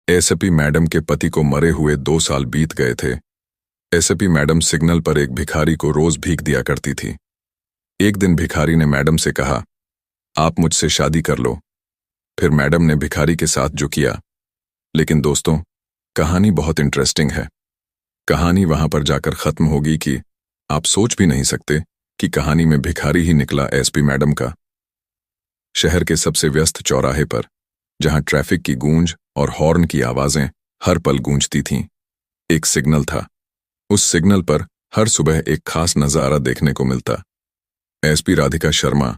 SP madam के पति को मरे हुए 2 साल बीत गए थे। एसपी मैडम सिग्नल पर एक भिखारी को रोज भीख दिया करती थी। एक दिन भिखारी ने मैडम से कहा, आप मुझसे शादी कर लो। फिर मैडम ने भिखारी के साथ जो किया। लेकिन दोस्तों, कहानी बहुत इंटरेस्टिंग है। कहानी वहां पर जाकर खत्म होगी कि आप सोच भी नहीं सकते कि कहानी में भिखारी ही निकला एसपी मैडम का। शहर के सबसे व्यस्त चौराहे पर, जहां ट्रैफिक की गूंज और हॉर्न की आवाजें हर पल गूंजती थीं, एक सिग्नल था। उस सिग्नल पर हर सुबह एक खास नजारा देखने को मिलता। एसपी राधिका शर्मा,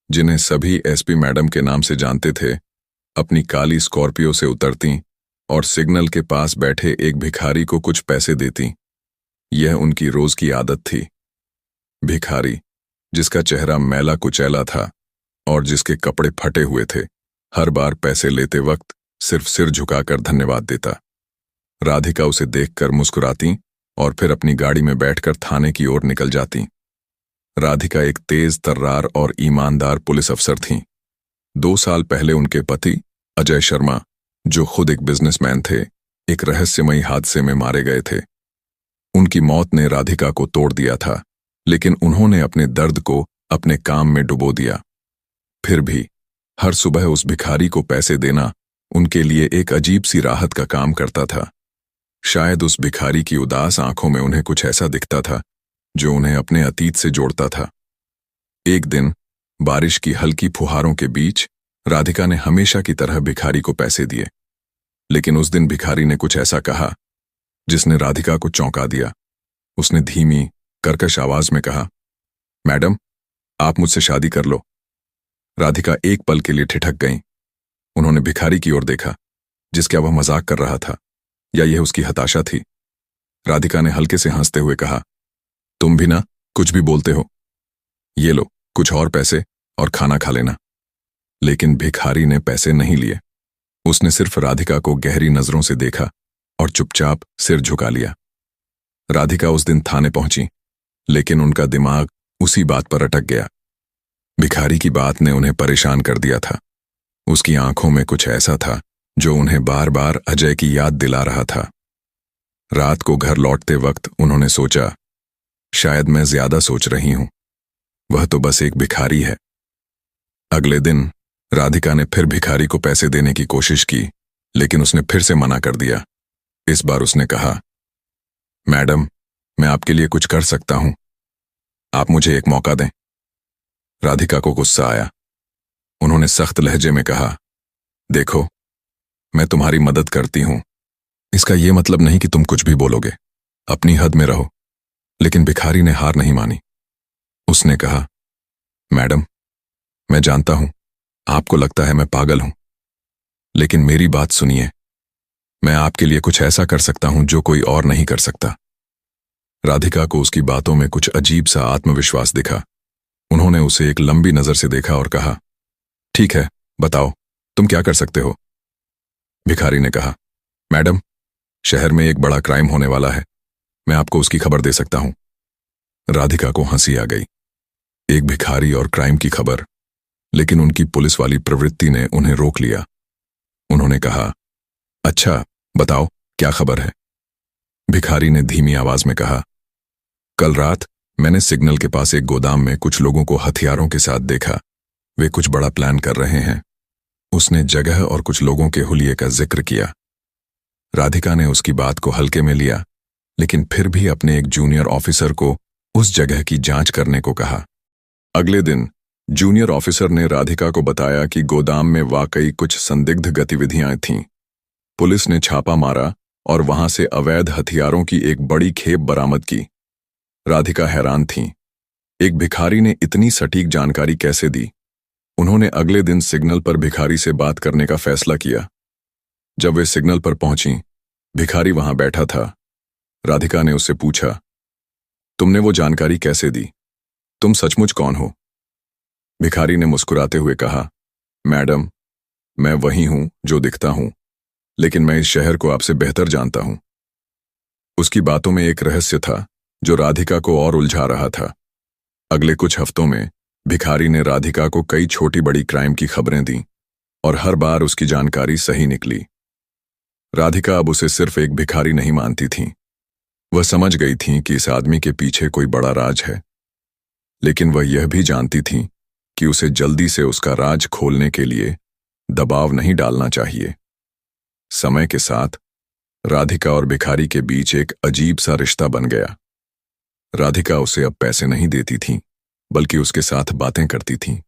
जिन्हें सभी एसपी मैडम के नाम से जानते थे, अपनी काली स्कॉर्पियो से उतरती और सिग्नल के पास बैठे एक भिखारी को कुछ पैसे देती। यह उनकी रोज की आदत थी। भिखारी, जिसका चेहरा मैला कुचैला था और जिसके कपड़े फटे हुए थे, हर बार पैसे लेते वक्त सिर्फ सिर झुकाकर धन्यवाद देता। राधिका उसे देखकर मुस्कुराती और फिर अपनी गाड़ी में बैठकर थाने की ओर निकल जाती। राधिका एक तेज तर्रार और ईमानदार पुलिस अफसर थीं। 2 साल पहले उनके पति अजय शर्मा, जो खुद एक बिजनेसमैन थे, एक रहस्यमयी हादसे में मारे गए थे। उनकी मौत ने राधिका को तोड़ दिया था, लेकिन उन्होंने अपने दर्द को अपने काम में डुबो दिया। फिर भी हर सुबह उस भिखारी को पैसे देना उनके लिए एक अजीब सी राहत का काम करता था। शायद उस भिखारी की उदास आंखों में उन्हें कुछ ऐसा दिखता था जो उन्हें अपने अतीत से जोड़ता था। एक दिन बारिश की हल्की फुहारों के बीच राधिका ने हमेशा की तरह भिखारी को पैसे दिए। लेकिन उस दिन भिखारी ने कुछ ऐसा कहा जिसने राधिका को चौंका दिया। उसने धीमी, कर्कश आवाज में कहा, मैडम, आप मुझसे शादी कर लो। राधिका एक पल के लिए ठिठक गईं। उन्होंने भिखारी की ओर देखा, जिसका वह मजाक कर रहा था या यह उसकी हताशा थी। राधिका ने हल्के से हंसते हुए कहा, तुम भी ना कुछ भी बोलते हो। ये लो कुछ और पैसे और खाना खा लेना। लेकिन भिखारी ने पैसे नहीं लिए। उसने सिर्फ राधिका को गहरी नजरों से देखा और चुपचाप सिर झुका लिया। राधिका उस दिन थाने पहुंची, लेकिन उनका दिमाग उसी बात पर अटक गया। भिखारी की बात ने उन्हें परेशान कर दिया था। उसकी आंखों में कुछ ऐसा था जो उन्हें बार बार अजय की याद दिला रहा था। रात को घर लौटते वक्त उन्होंने सोचा, शायद मैं ज्यादा सोच रही हूं, वह तो बस एक भिखारी है। अगले दिन राधिका ने फिर भिखारी को पैसे देने की कोशिश की, लेकिन उसने फिर से मना कर दिया। इस बार उसने कहा, मैडम, मैं आपके लिए कुछ कर सकता हूं, आप मुझे एक मौका दें। राधिका को गुस्सा आया। उन्होंने सख्त लहजे में कहा, देखो, मैं तुम्हारी मदद करती हूं, इसका यह मतलब नहीं कि तुम कुछ भी बोलोगे। अपनी हद में रहो। लेकिन भिखारी ने हार नहीं मानी। उसने कहा, मैडम, मैं जानता हूं आपको लगता है मैं पागल हूं, लेकिन मेरी बात सुनिए। मैं आपके लिए कुछ ऐसा कर सकता हूं जो कोई और नहीं कर सकता। राधिका को उसकी बातों में कुछ अजीब सा आत्मविश्वास दिखा। उन्होंने उसे एक लंबी नजर से देखा और कहा, ठीक है, बताओ, तुम क्या कर सकते हो। भिखारी ने कहा, मैडम, शहर में एक बड़ा क्राइम होने वाला है, मैं आपको उसकी खबर दे सकता हूं। राधिका को हंसी आ गई। एक भिखारी और क्राइम की खबर, लेकिन उनकी पुलिस वाली प्रवृत्ति ने उन्हें रोक लिया। उन्होंने कहा, अच्छा, बताओ क्या खबर है। भिखारी ने धीमी आवाज में कहा, कल रात मैंने सिग्नल के पास एक गोदाम में कुछ लोगों को हथियारों के साथ देखा। वे कुछ बड़ा प्लान कर रहे हैं। उसने जगह और कुछ लोगों के हुलिये का जिक्र किया। राधिका ने उसकी बात को हल्के में लिया, लेकिन फिर भी अपने एक जूनियर ऑफिसर को उस जगह की जांच करने को कहा। अगले दिन जूनियर ऑफिसर ने राधिका को बताया कि गोदाम में वाकई कुछ संदिग्ध गतिविधियां थीं। पुलिस ने छापा मारा और वहां से अवैध हथियारों की एक बड़ी खेप बरामद की। राधिका हैरान थीं। एक भिखारी ने इतनी सटीक जानकारी कैसे दी। उन्होंने अगले दिन सिग्नल पर भिखारी से बात करने का फैसला किया। जब वे सिग्नल पर पहुंची, भिखारी वहां बैठा था। राधिका ने उससे पूछा, तुमने वो जानकारी कैसे दी? तुम सचमुच कौन हो? भिखारी ने मुस्कुराते हुए कहा, मैडम, मैं वही हूं जो दिखता हूं, लेकिन मैं इस शहर को आपसे बेहतर जानता हूं। उसकी बातों में एक रहस्य था जो राधिका को और उलझा रहा था। अगले कुछ हफ्तों में भिखारी ने राधिका को कई छोटी बड़ी क्राइम की खबरें दी और हर बार उसकी जानकारी सही निकली। राधिका अब उसे सिर्फ एक भिखारी नहीं मानती थी। वह समझ गई थी कि इस आदमी के पीछे कोई बड़ा राज है, लेकिन वह यह भी जानती थी कि उसे जल्दी से उसका राज खोलने के लिए दबाव नहीं डालना चाहिए। समय के साथ राधिका और भिखारी के बीच एक अजीब सा रिश्ता बन गया। राधिका उसे अब पैसे नहीं देती थी, बल्कि उसके साथ बातें करती थी।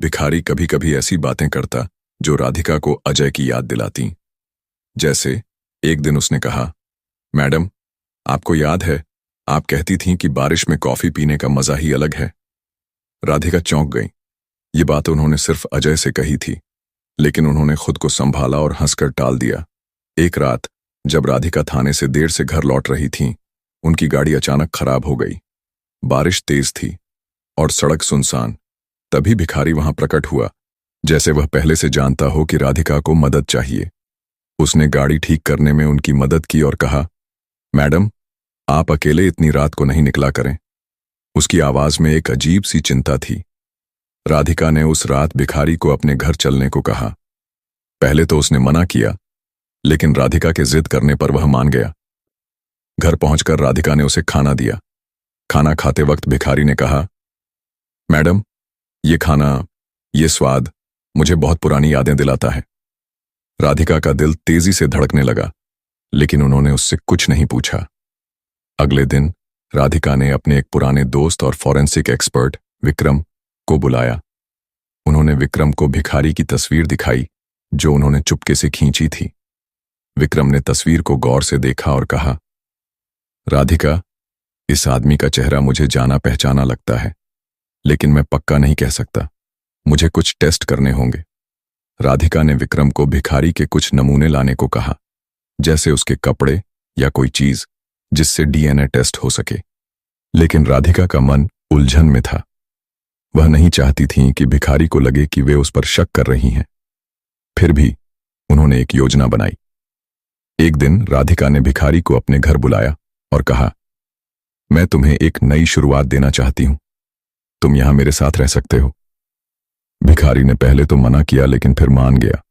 भिखारी कभी कभी ऐसी बातें करता जो राधिका को अजय की याद दिलाती। जैसे एक दिन उसने कहा, मैडम, आपको याद है, आप कहती थीं कि बारिश में कॉफी पीने का मजा ही अलग है। राधिका चौंक गई। ये बात उन्होंने सिर्फ अजय से कही थी, लेकिन उन्होंने खुद को संभाला और हंसकर टाल दिया। एक रात जब राधिका थाने से देर से घर लौट रही थी, उनकी गाड़ी अचानक खराब हो गई। बारिश तेज थी और सड़क सुनसान। तभी भिखारी वहां प्रकट हुआ, जैसे वह पहले से जानता हो कि राधिका को मदद चाहिए। उसने गाड़ी ठीक करने में उनकी मदद की और कहा, मैडम, आप अकेले इतनी रात को नहीं निकला करें। उसकी आवाज में एक अजीब सी चिंता थी। राधिका ने उस रात भिखारी को अपने घर चलने को कहा। पहले तो उसने मना किया, लेकिन राधिका के जिद करने पर वह मान गया। घर पहुंचकर राधिका ने उसे खाना दिया। खाना खाते वक्त भिखारी ने कहा, मैडम, ये खाना, ये स्वाद मुझे बहुत पुरानी यादें दिलाता है। राधिका का दिल तेजी से धड़कने लगा, लेकिन उन्होंने उससे कुछ नहीं पूछा। अगले दिन राधिका ने अपने एक पुराने दोस्त और फॉरेंसिक एक्सपर्ट विक्रम को बुलाया। उन्होंने विक्रम को भिखारी की तस्वीर दिखाई, जो उन्होंने चुपके से खींची थी। विक्रम ने तस्वीर को गौर से देखा और कहा, राधिका, इस आदमी का चेहरा मुझे जाना पहचाना लगता है, लेकिन मैं पक्का नहीं कह सकता। मुझे कुछ टेस्ट करने होंगे। राधिका ने विक्रम को भिखारी के कुछ नमूने लाने को कहा, जैसे उसके कपड़े या कोई चीज जिससे डीएनए टेस्ट हो सके। लेकिन राधिका का मन उलझन में था। वह नहीं चाहती थी कि भिखारी को लगे कि वे उस पर शक कर रही हैं। फिर भी उन्होंने एक योजना बनाई। एक दिन राधिका ने भिखारी को अपने घर बुलाया और कहा, मैं तुम्हें एक नई शुरुआत देना चाहती हूं। तुम यहां मेरे साथ रह सकते हो। भिखारी ने पहले तो मना किया, लेकिन फिर मान गया।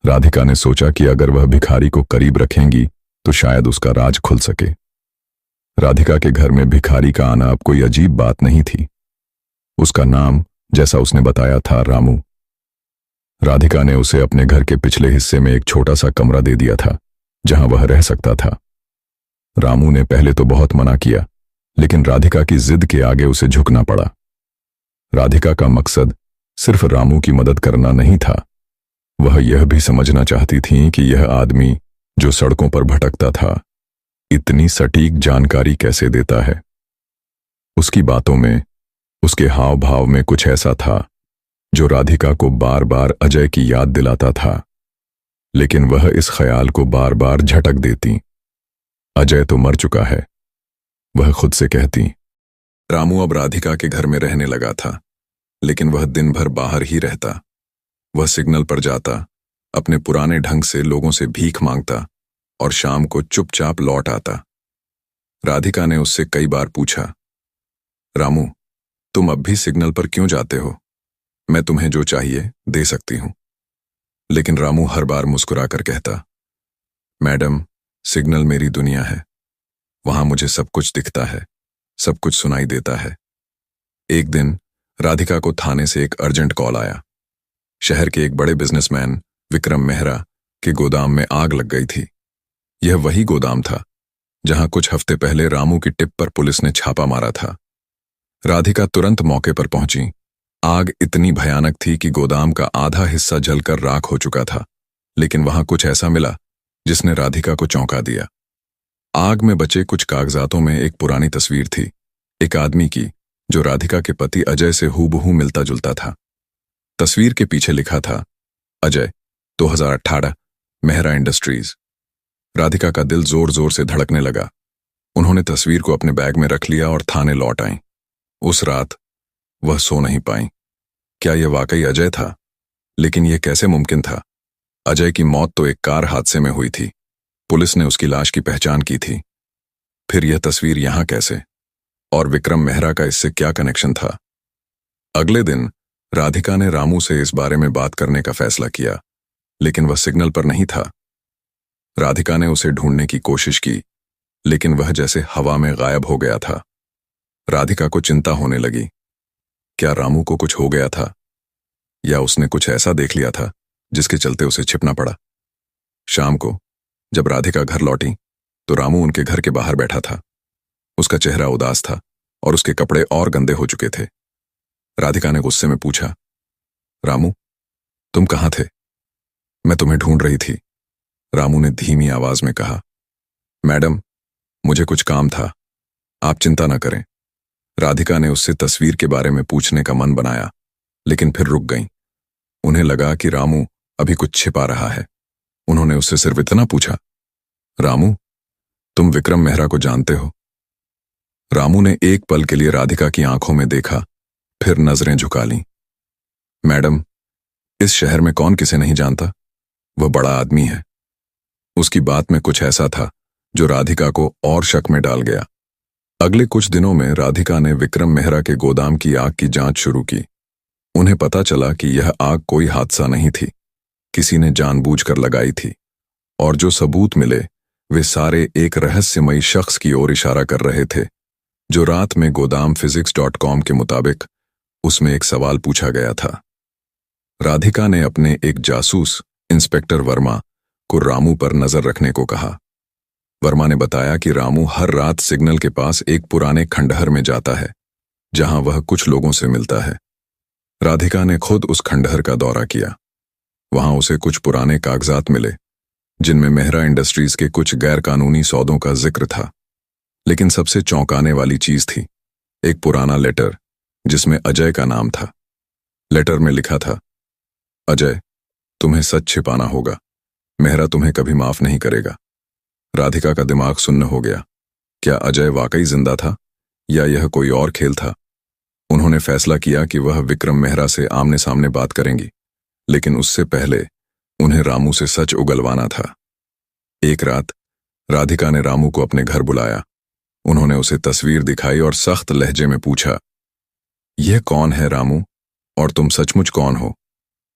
राधिका ने सोचा कि अगर वह भिखारी को करीब रखेंगी तो शायद उसका राज खुल सके। राधिका के घर में भिखारी का आना अब कोई अजीब बात नहीं थी। उसका नाम, जैसा उसने बताया था, रामू। राधिका ने उसे अपने घर के पिछले हिस्से में एक छोटा सा कमरा दे दिया था, जहां वह रह सकता था। रामू ने पहले तो बहुत मना किया, लेकिन राधिका की जिद के आगे उसे झुकना पड़ा। राधिका का मकसद सिर्फ रामू की मदद करना नहीं था। वह यह भी समझना चाहती थी कि यह आदमी जो सड़कों पर भटकता था, इतनी सटीक जानकारी कैसे देता है। उसकी बातों में, उसके हाव भाव में कुछ ऐसा था जो राधिका को बार बार अजय की याद दिलाता था, लेकिन वह इस ख्याल को बार बार झटक देती। अजय तो मर चुका है, वह खुद से कहती। रामू अब राधिका के घर में रहने लगा था, लेकिन वह दिन भर बाहर ही रहता। वह सिग्नल पर जाता, अपने पुराने ढंग से लोगों से भीख मांगता और शाम को चुपचाप लौट आता। राधिका ने उससे कई बार पूछा, रामू, तुम अब भी सिग्नल पर क्यों जाते हो? मैं तुम्हें जो चाहिए दे सकती हूं। लेकिन रामू हर बार मुस्कुराकर कहता, मैडम, सिग्नल मेरी दुनिया है। वहां मुझे सब कुछ दिखता है, सब कुछ सुनाई देता है। एक दिन राधिका को थाने से एक अर्जेंट कॉल आया। शहर के एक बड़े बिजनेसमैन विक्रम मेहरा के गोदाम में आग लग गई थी। यह वही गोदाम था जहां कुछ हफ्ते पहले रामू की टिप पर पुलिस ने छापा मारा था। राधिका तुरंत मौके पर पहुंची। आग इतनी भयानक थी कि गोदाम का आधा हिस्सा जलकर राख हो चुका था, लेकिन वहां कुछ ऐसा मिला जिसने राधिका को चौंका दिया। आग में बचे कुछ कागजातों में एक पुरानी तस्वीर थी, एक आदमी की जो राधिका के पति अजय से हूबहू मिलता जुलता था। तस्वीर के पीछे लिखा था, अजय 2018 मेहरा इंडस्ट्रीज। राधिका का दिल जोर जोर से धड़कने लगा। उन्होंने तस्वीर को अपने बैग में रख लिया और थाने लौट आईं। उस रात वह सो नहीं पाईं। क्या यह वाकई अजय था? लेकिन यह कैसे मुमकिन था? अजय की मौत तो एक कार हादसे में हुई थी। पुलिस ने उसकी लाश की पहचान की थी। फिर यह तस्वीर यहां कैसे? और विक्रम मेहरा का इससे क्या कनेक्शन था? अगले दिन राधिका ने रामू से इस बारे में बात करने का फैसला किया, लेकिन वह सिग्नल पर नहीं था। राधिका ने उसे ढूंढने की कोशिश की, लेकिन वह जैसे हवा में गायब हो गया था। राधिका को चिंता होने लगी। क्या रामू को कुछ हो गया था, या उसने कुछ ऐसा देख लिया था जिसके चलते उसे छिपना पड़ा। शाम को जब राधिका घर लौटी तो रामू उनके घर के बाहर बैठा था। उसका चेहरा उदास था और उसके कपड़े और गंदे हो चुके थे। राधिका ने गुस्से में पूछा, रामू, तुम कहाँ थे? मैं तुम्हें ढूंढ रही थी, रामू ने धीमी आवाज में कहा। मैडम, मुझे कुछ काम था, आप चिंता न करें। राधिका ने उससे तस्वीर के बारे में पूछने का मन बनाया, लेकिन फिर रुक गईं। उन्हें लगा कि रामू अभी कुछ छिपा रहा है। उन्होंने उससे सिर्फ इतना पूछा, रामू, तुम विक्रम मेहरा को जानते हो? रामू ने एक पल के लिए राधिका की आंखों में देखा, फिर नजरें झुका लीं। मैडम, इस शहर में कौन किसे नहीं जानता? वह बड़ा आदमी है। उसकी बात में कुछ ऐसा था जो राधिका को और शक में डाल गया। अगले कुछ दिनों में राधिका ने विक्रम मेहरा के गोदाम की आग की जांच शुरू की। उन्हें पता चला कि यह आग कोई हादसा नहीं थी, किसी ने जानबूझकर लगाई थी, और जो सबूत मिले वे सारे एक रहस्यमयी शख्स की ओर इशारा कर रहे थे, जो रात में गोदाम physics.com के मुताबिक उसमें एक सवाल पूछा गया था। राधिका ने अपने एक जासूस इंस्पेक्टर वर्मा को रामू पर नजर रखने को कहा। वर्मा ने बताया कि रामू हर रात सिग्नल के पास एक पुराने खंडहर में जाता है, जहां वह कुछ लोगों से मिलता है। राधिका ने खुद उस खंडहर का दौरा किया। वहां उसे कुछ पुराने कागजात मिले, जिनमें मेहरा इंडस्ट्रीज के कुछ गैरकानूनी सौदों का जिक्र था। लेकिन सबसे चौंकाने वाली चीज थी एक पुराना लेटर, जिसमें अजय का नाम था। लेटर में लिखा था, अजय, तुम्हें सच छिपाना होगा, मेहरा तुम्हें कभी माफ नहीं करेगा। राधिका का दिमाग सुन्न हो गया। क्या अजय वाकई जिंदा था, या यह कोई और खेल था? उन्होंने फैसला किया कि वह विक्रम मेहरा से आमने सामने बात करेंगी, लेकिन उससे पहले उन्हें रामू से सच उगलवाना था। एक रात राधिका ने रामू को अपने घर बुलाया। उन्होंने उसे तस्वीर दिखाई और सख्त लहजे में पूछा, यह कौन है रामू, और तुम सचमुच कौन हो?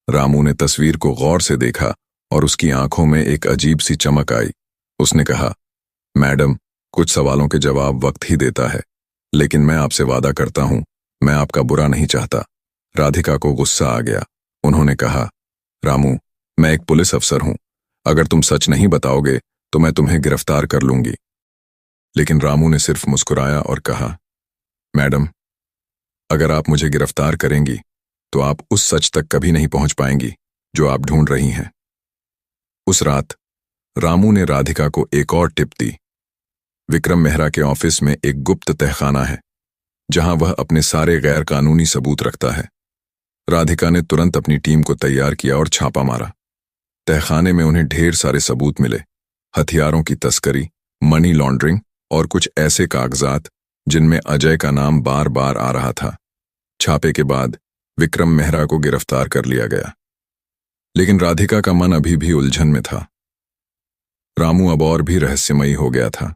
रामू ने तस्वीर को गौर से देखा और उसकी आंखों में एक अजीब सी चमक आई। उसने कहा, मैडम, कुछ सवालों के जवाब वक्त ही देता है, लेकिन मैं आपसे वादा करता हूं, मैं आपका बुरा नहीं चाहता। राधिका को गुस्सा आ गया। उन्होंने कहा, रामू, मैं एक पुलिस अफसर हूं, अगर तुम सच नहीं बताओगे तो मैं तुम्हें गिरफ्तार कर लूंगी। लेकिन रामू ने सिर्फ मुस्कुराया और कहा, मैडम, अगर आप मुझे गिरफ्तार करेंगी तो आप उस सच तक कभी नहीं पहुंच पाएंगी जो आप ढूंढ रही हैं। उस रात रामू ने राधिका को एक और टिप दी। विक्रम मेहरा के ऑफिस में एक गुप्त तहखाना है, जहां वह अपने सारे गैर कानूनी सबूत रखता है। राधिका ने तुरंत अपनी टीम को तैयार किया और छापा मारा। तहखाने में उन्हें ढेर सारे सबूत मिले, हथियारों की तस्करी, मनी लॉन्ड्रिंग और कुछ ऐसे कागजात जिनमें अजय का नाम बार बार आ रहा था। छापे के बाद विक्रम मेहरा को गिरफ्तार कर लिया गया, लेकिन राधिका का मन अभी भी उलझन में था। रामू अब और भी रहस्यमयी हो गया था।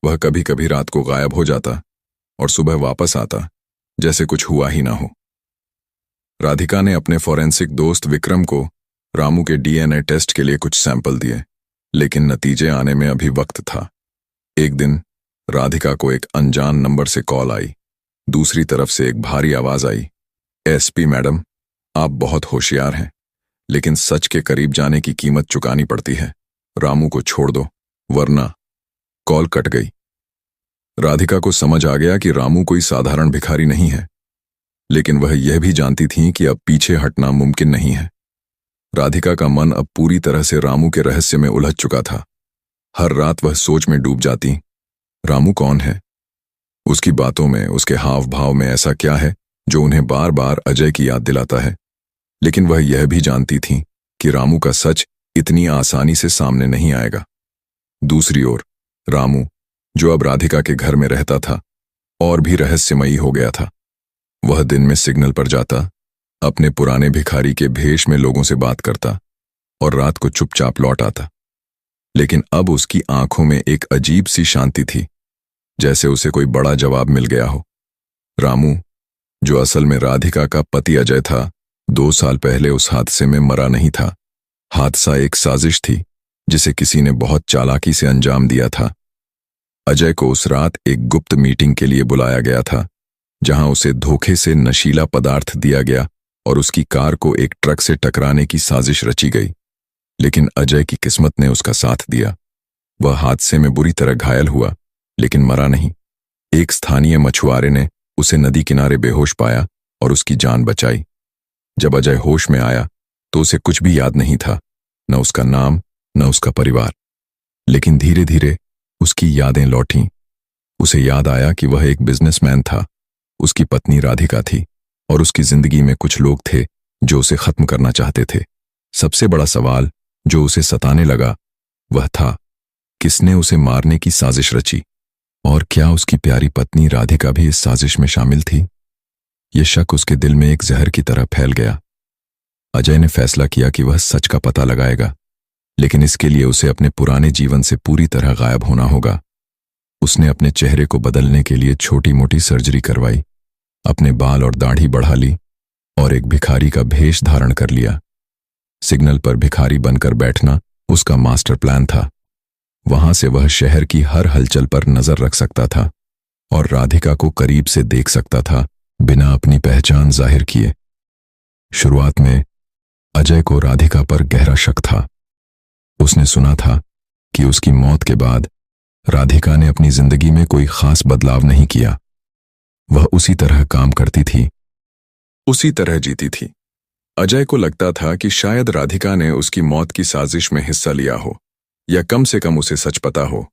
वह कभी कभी रात को गायब हो जाता और सुबह वापस आता, जैसे कुछ हुआ ही ना हो। राधिका ने अपने फॉरेंसिक दोस्त विक्रम को रामू के डीएनए टेस्ट के लिए कुछ सैंपल दिए, लेकिन नतीजे आने में अभी वक्त था। एक दिन राधिका को एक अनजान नंबर से कॉल आई। दूसरी तरफ से एक भारी आवाज आई, एसपी मैडम, आप बहुत होशियार हैं, लेकिन सच के करीब जाने की कीमत चुकानी पड़ती है। रामू को छोड़ दो, वरना। कॉल कट गई। राधिका को समझ आ गया कि रामू कोई साधारण भिखारी नहीं है, लेकिन वह यह भी जानती थी कि अब पीछे हटना मुमकिन नहीं है। राधिका का मन अब पूरी तरह से रामू के रहस्य में उलझ चुका था। हर रात वह सोच में डूब जाती, रामू कौन है? उसकी बातों में, उसके हाव भाव में ऐसा क्या है जो उन्हें बार बार अजय की याद दिलाता है? लेकिन वह यह भी जानती थी कि रामू का सच इतनी आसानी से सामने नहीं आएगा। दूसरी ओर रामू, जो अब राधिका के घर में रहता था, और भी रहस्यमयी हो गया था। वह दिन में सिग्नल पर जाता, अपने पुराने भिखारी के भेष में लोगों से बात करता और रात को चुपचाप लौट आता। लेकिन अब उसकी आंखों में एक अजीब सी शांति थी, जैसे उसे कोई बड़ा जवाब मिल गया हो। रामू, जो असल में राधिका का पति अजय था, 2 साल पहले उस हादसे में मरा नहीं था। हादसा एक साजिश थी जिसे किसी ने बहुत चालाकी से अंजाम दिया था। अजय को उस रात एक गुप्त मीटिंग के लिए बुलाया गया था, जहां उसे धोखे से नशीला पदार्थ दिया गया और उसकी कार को एक ट्रक से टकराने की साजिश रची गई। लेकिन अजय की किस्मत ने उसका साथ दिया। वह हादसे में बुरी तरह घायल हुआ, लेकिन मरा नहीं। एक स्थानीय मछुआरे ने उसे नदी किनारे बेहोश पाया और उसकी जान बचाई। जब अजय होश में आया तो उसे कुछ भी याद नहीं था, न उसका नाम, न उसका परिवार। लेकिन धीरे धीरे उसकी यादें लौटीं। उसे याद आया कि वह एक बिजनेसमैन था, उसकी पत्नी राधिका थी और उसकी जिंदगी में कुछ लोग थे जो उसे खत्म करना चाहते थे। सबसे बड़ा सवाल जो उसे सताने लगा वह था, किसने उसे मारने की साजिश रची, और क्या उसकी प्यारी पत्नी राधिका भी इस साजिश में शामिल थी? यह शक उसके दिल में एक जहर की तरह फैल गया। अजय ने फैसला किया कि वह सच का पता लगाएगा, लेकिन इसके लिए उसे अपने पुराने जीवन से पूरी तरह गायब होना होगा। उसने अपने चेहरे को बदलने के लिए छोटी मोटी सर्जरी करवाई, अपने बाल और दाढ़ी बढ़ा ली और एक भिखारी का भेष धारण कर लिया। सिग्नल पर भिखारी बनकर बैठना उसका मास्टर प्लान था। वहां से वह शहर की हर हलचल पर नजर रख सकता था और राधिका को करीब से देख सकता था, बिना अपनी पहचान जाहिर किए। शुरुआत में अजय को राधिका पर गहरा शक था। उसने सुना था कि उसकी मौत के बाद राधिका ने अपनी जिंदगी में कोई खास बदलाव नहीं किया। वह उसी तरह काम करती थी, उसी तरह जीती थी। अजय को लगता था कि शायद राधिका ने उसकी मौत की साजिश में हिस्सा लिया हो, या कम से कम उसे सच पता हो।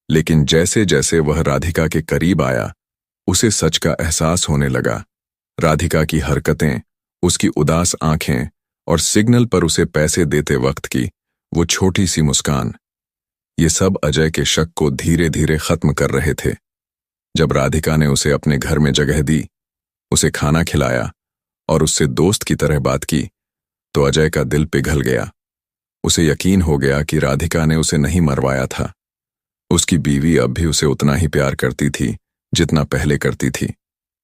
लेकिन जैसे जैसे वह राधिका के करीब आया, उसे सच का एहसास होने लगा। राधिका की हरकतें, उसकी उदास आंखें और सिग्नल पर उसे पैसे देते वक्त की वो छोटी सी मुस्कान, ये सब अजय के शक को धीरे धीरे खत्म कर रहे थे। जब राधिका ने उसे अपने घर में जगह दी, उसे खाना खिलाया और उससे दोस्त की तरह बात की, तो अजय का दिल पिघल गया। उसे यकीन हो गया कि राधिका ने उसे नहीं मरवाया था। उसकी बीवी अब भी उसे उतना ही प्यार करती थी जितना पहले करती थी।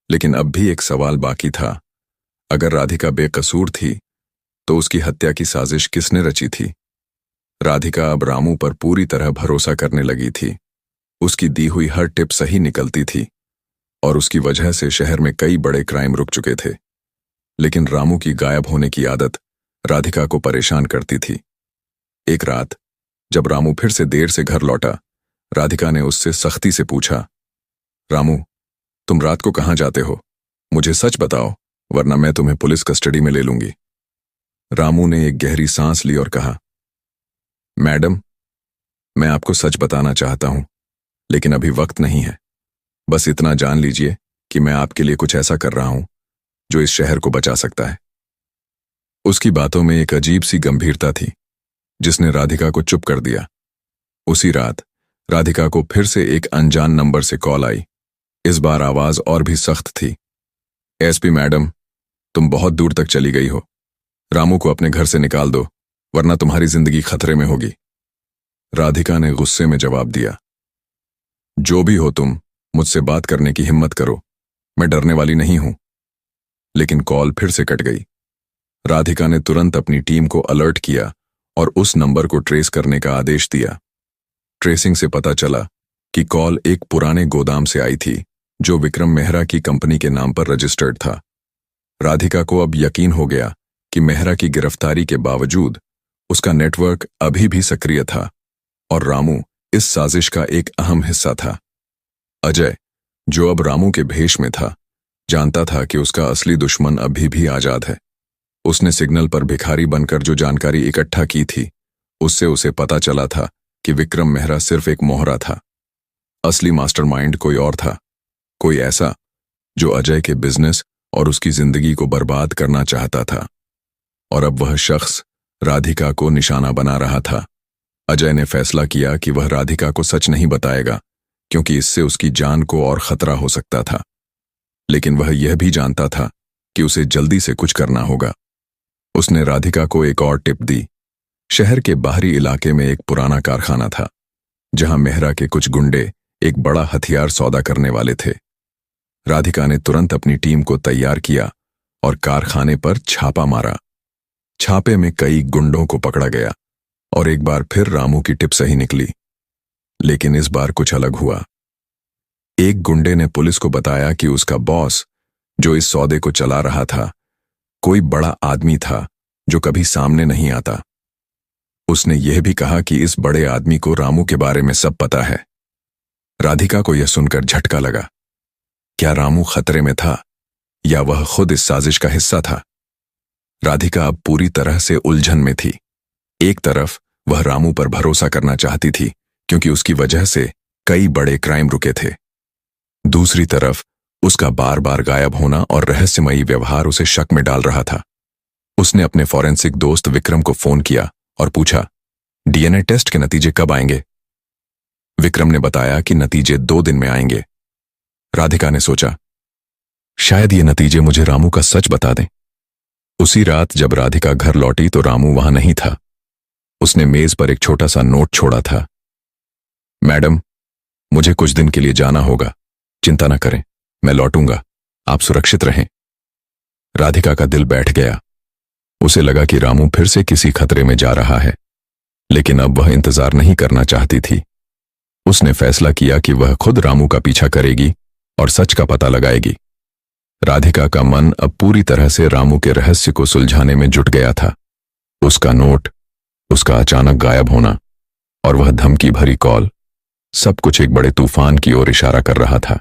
लेकिन अब भी एक सवाल बाकी था, अगर राधिका बेकसूर थी तो उसकी हत्या की साजिश किसने रची थी? राधिका अब रामू पर पूरी तरह भरोसा करने लगी थी। उसकी दी हुई हर टिप सही निकलती थी और उसकी वजह से शहर में कई बड़े क्राइम रुक चुके थे। लेकिन रामू की गायब होने की आदत राधिका को परेशान करती थी। एक रात जब रामू फिर से देर से घर लौटा, राधिका ने उससे सख्ती से पूछा, रामू, तुम रात को कहाँ जाते हो? मुझे सच बताओ, वरना मैं तुम्हें पुलिस कस्टडी में ले लूंगी। रामू ने एक गहरी सांस ली और कहा, मैडम, मैं आपको सच बताना चाहता हूं, लेकिन अभी वक्त नहीं है। बस इतना जान लीजिए कि मैं आपके लिए कुछ ऐसा कर रहा हूं जो इस शहर को बचा सकता है। उसकी बातों में एक अजीब सी गंभीरता थी, जिसने राधिका को चुप कर दिया। उसी रात राधिका को फिर से एक अनजान नंबर से कॉल आई। इस बार आवाज और भी सख्त थी। एसपी मैडम, तुम बहुत दूर तक चली गई हो। रामू को अपने घर से निकाल दो, वरना तुम्हारी जिंदगी खतरे में होगी। राधिका ने गुस्से में जवाब दिया, जो भी हो तुम, मुझसे बात करने की हिम्मत करो, मैं डरने वाली नहीं हूं। लेकिन कॉल फिर से कट गई। राधिका ने तुरंत अपनी टीम को अलर्ट किया और उस नंबर को ट्रेस करने का आदेश दिया। ट्रेसिंग से पता चला कि कॉल एक पुराने गोदाम से आई थी जो विक्रम मेहरा की कंपनी के नाम पर रजिस्टर्ड था। राधिका को अब यकीन हो गया कि मेहरा की गिरफ्तारी के बावजूद उसका नेटवर्क अभी भी सक्रिय था और रामू इस साजिश का एक अहम हिस्सा था। अजय, जो अब रामू के भेष में था, जानता था कि उसका असली दुश्मन अभी भी आजाद है। उसने सिग्नल पर भिखारी बनकर जो जानकारी इकट्ठा की थी, उससे उसे पता चला था कि विक्रम मेहरा सिर्फ एक मोहरा था। असली मास्टरमाइंड कोई और था, कोई ऐसा जो अजय के बिजनेस और उसकी जिंदगी को बर्बाद करना चाहता था। और अब वह शख्स राधिका को निशाना बना रहा था। अजय ने फैसला किया कि वह राधिका को सच नहीं बताएगा, क्योंकि इससे उसकी जान को और खतरा हो सकता था। लेकिन वह यह भी जानता था कि उसे जल्दी से कुछ करना होगा। उसने राधिका को एक और टिप दी। शहर के बाहरी इलाके में एक पुराना कारखाना था, जहां मेहरा के कुछ गुंडे एक बड़ा हथियार सौदा करने वाले थे। राधिका ने तुरंत अपनी टीम को तैयार किया और कारखाने पर छापा मारा। छापे में कई गुंडों को पकड़ा गया, और एक बार फिर रामू की टिप सही निकली। लेकिन इस बार कुछ अलग हुआ। एक गुंडे ने पुलिस को बताया कि उसका बॉस, जो इस सौदे को चला रहा था, कोई बड़ा आदमी था जो कभी सामने नहीं आता। उसने यह भी कहा कि इस बड़े आदमी को रामू के बारे में सब पता है। राधिका को यह सुनकर झटका लगा। क्या रामू खतरे में था या वह खुद इस साजिश का हिस्सा था? राधिका अब पूरी तरह से उलझन में थी। एक तरफ वह रामू पर भरोसा करना चाहती थी क्योंकि उसकी वजह से कई बड़े क्राइम रुके थे। दूसरी तरफ उसका बार बार गायब होना और रहस्यमयी व्यवहार उसे शक में डाल रहा था। उसने अपने फॉरेंसिक दोस्त विक्रम को फोन किया और पूछा, डीएनए टेस्ट के नतीजे कब आएंगे? विक्रम ने बताया कि नतीजे 2 दिन में आएंगे। राधिका ने सोचा, शायद ये नतीजे मुझे रामू का सच बता दें। उसी रात जब राधिका घर लौटी तो रामू वहां नहीं था। उसने मेज पर एक छोटा सा नोट छोड़ा था। मैडम, मुझे कुछ दिन के लिए जाना होगा, चिंता न करें, मैं लौटूंगा, आप सुरक्षित रहें। राधिका का दिल बैठ गया। उसे लगा कि रामू फिर से किसी खतरे में जा रहा है, लेकिन अब वह इंतजार नहीं करना चाहती थी। उसने फैसला किया कि वह खुद रामू का पीछा करेगी और सच का पता लगाएगी। राधिका का मन अब पूरी तरह से रामू के रहस्य को सुलझाने में जुट गया था। उसका नोट, उसका अचानक गायब होना और वह धमकी भरी कॉल, सब कुछ एक बड़े तूफान की ओर इशारा कर रहा था।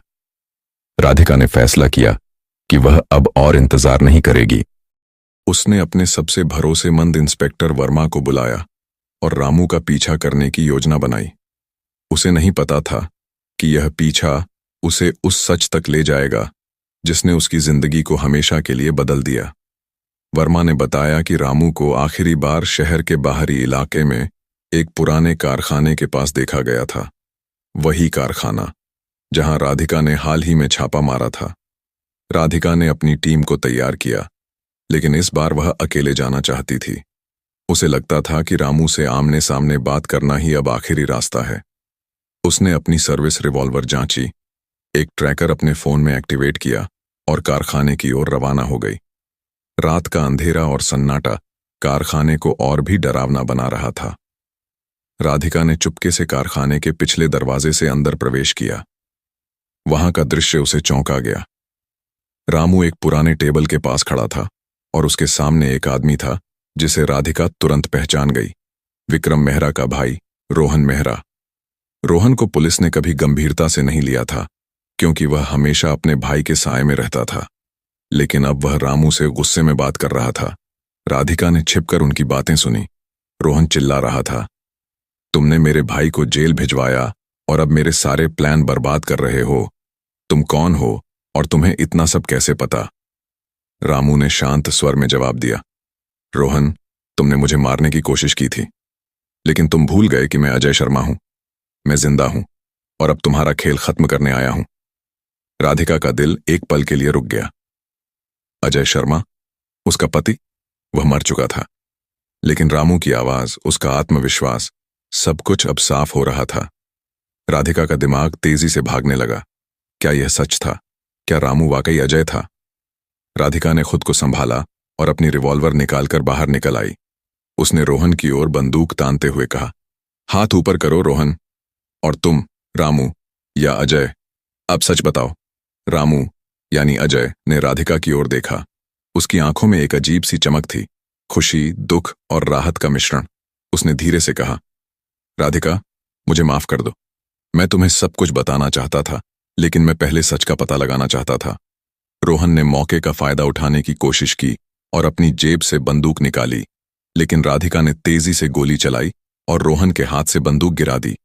राधिका ने फैसला किया कि वह अब और इंतजार नहीं करेगी। उसने अपने सबसे भरोसेमंद इंस्पेक्टर वर्मा को बुलाया और रामू का पीछा करने की योजना बनाई। उसे नहीं पता था कि यह पीछा उसे उस सच तक ले जाएगा जिसने उसकी जिंदगी को हमेशा के लिए बदल दिया। वर्मा ने बताया कि रामू को आखिरी बार शहर के बाहरी इलाके में एक पुराने कारखाने के पास देखा गया था। वही कारखाना जहां राधिका ने हाल ही में छापा मारा था। राधिका ने अपनी टीम को तैयार किया, लेकिन इस बार वह अकेले जाना चाहती थी। उसे लगता था कि रामू से आमने सामने बात करना ही अब आखिरी रास्ता है। उसने अपनी सर्विस रिवॉल्वर जांची, एक ट्रैकर अपने फोन में एक्टिवेट किया और कारखाने की ओर रवाना हो गई। रात का अंधेरा और सन्नाटा कारखाने को और भी डरावना बना रहा था। राधिका ने चुपके से कारखाने के पिछले दरवाजे से अंदर प्रवेश किया। वहां का दृश्य उसे चौंका गया। रामू एक पुराने टेबल के पास खड़ा था और उसके सामने एक आदमी था जिसे राधिका तुरंत पहचान गई। विक्रम मेहरा का भाई रोहन मेहरा। रोहन को पुलिस ने कभी गंभीरता से नहीं लिया था क्योंकि वह हमेशा अपने भाई के साए में रहता था, लेकिन अब वह रामू से गुस्से में बात कर रहा था। राधिका ने छिपकर उनकी बातें सुनी। रोहन चिल्ला रहा था, तुमने मेरे भाई को जेल भिजवाया और अब मेरे सारे प्लान बर्बाद कर रहे हो। तुम कौन हो और तुम्हें इतना सब कैसे पता? रामू ने शांत स्वर में जवाब दिया, रोहन, तुमने मुझे मारने की कोशिश की थी, लेकिन तुम भूल गए कि मैं अजय शर्मा हूं। मैं जिंदा हूं और अब तुम्हारा खेल खत्म करने आया हूं। राधिका का दिल एक पल के लिए रुक गया। अजय शर्मा, उसका पति? वह मर चुका था, लेकिन रामू की आवाज, उसका आत्मविश्वास, सब कुछ अब साफ हो रहा था। राधिका का दिमाग तेजी से भागने लगा। क्या यह सच था? क्या रामू वाकई अजय था? राधिका ने खुद को संभाला और अपनी रिवॉल्वर निकालकर बाहर निकल आई। उसने रोहन की ओर बंदूक तानते हुए कहा, हाथ ऊपर करो रोहन। और तुम, रामू या अजय, अब सच बताओ। रामू यानी अजय ने राधिका की ओर देखा। उसकी आंखों में एक अजीब सी चमक थी, खुशी, दुख और राहत का मिश्रण। उसने धीरे से कहा, राधिका, मुझे माफ कर दो। मैं तुम्हें सब कुछ बताना चाहता था, लेकिन मैं पहले सच का पता लगाना चाहता था। रोहन ने मौके का फायदा उठाने की कोशिश की और अपनी जेब से बंदूक निकाली, लेकिन राधिका ने तेजी से गोली चलाई और रोहन के हाथ से बंदूक गिरा दी।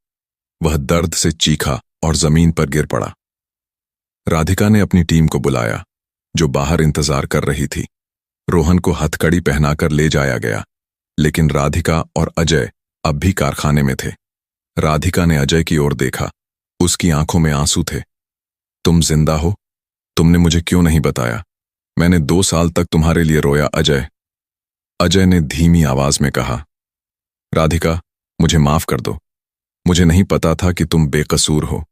वह दर्द से चीखा और जमीन पर गिर पड़ा। राधिका ने अपनी टीम को बुलाया, जो बाहर इंतजार कर रही थी। रोहन को हथकड़ी पहनाकर ले जाया गया, लेकिन राधिका और अजय अब भी कारखाने में थे। राधिका ने अजय की ओर देखा। उसकी आंखों में आंसू थे। तुम जिंदा हो? तुमने मुझे क्यों नहीं बताया? मैंने 2 साल तक तुम्हारे लिए रोया अजय। अजय ने धीमी आवाज में कहा, राधिका, मुझे माफ कर दो। मुझे नहीं पता था कि तुम बेकसूर हो।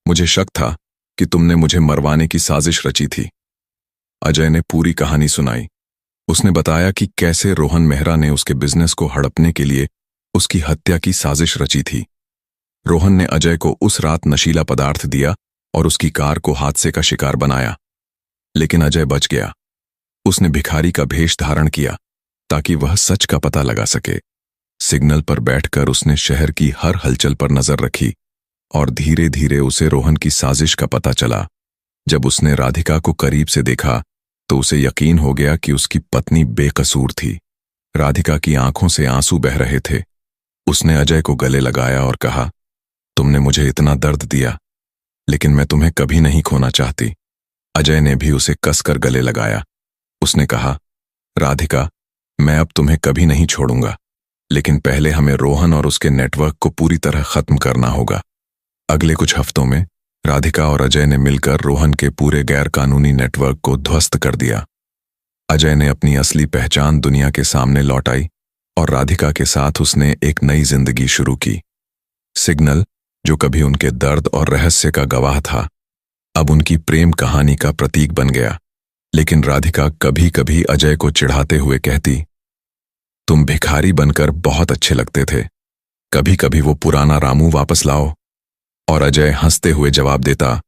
मुझे शक था कि तुमने मुझे मरवाने की साजिश रची थी। अजय ने पूरी कहानी सुनाई। उसने बताया कि कैसे रोहन मेहरा ने उसके बिजनेस को हड़पने के लिए उसकी हत्या की साजिश रची थी। रोहन ने अजय को उस रात नशीला पदार्थ दिया और उसकी कार को हादसे का शिकार बनाया। लेकिन अजय बच गया। उसने भिखारी का भेष धारण किया ताकि वह सच का पता लगा सके। सिग्नल पर बैठकर उसने शहर की हर हलचल पर नजर रखी और धीरे धीरे उसे रोहन की साजिश का पता चला। जब उसने राधिका को करीब से देखा तो उसे यकीन हो गया कि उसकी पत्नी बेकसूर थी। राधिका की आंखों से आंसू बह रहे थे। उसने अजय को गले लगाया और कहा, तुमने मुझे इतना दर्द दिया, लेकिन मैं तुम्हें कभी नहीं खोना चाहती। अजय ने भी उसे कसकर गले लगाया। उसने कहा, राधिका, मैं अब तुम्हें कभी नहीं छोड़ूंगा, लेकिन पहले हमें रोहन और उसके नेटवर्क को पूरी तरह खत्म करना होगा। अगले कुछ हफ्तों में राधिका और अजय ने मिलकर रोहन के पूरे गैरकानूनी नेटवर्क को ध्वस्त कर दिया। अजय ने अपनी असली पहचान दुनिया के सामने लौटाई और राधिका के साथ उसने एक नई जिंदगी शुरू की। सिग्नल, जो कभी उनके दर्द और रहस्य का गवाह था, अब उनकी प्रेम कहानी का प्रतीक बन गया। लेकिन राधिका कभी कभी अजय को चिढ़ाते हुए कहती, तुम भिखारी बनकर बहुत अच्छे लगते थे, कभी कभी वो पुराना रामू वापस लाओ। और अजय हंसते हुए जवाब देता,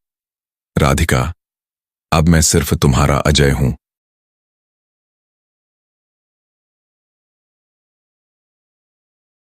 राधिका, अब मैं सिर्फ तुम्हारा अजय हूं।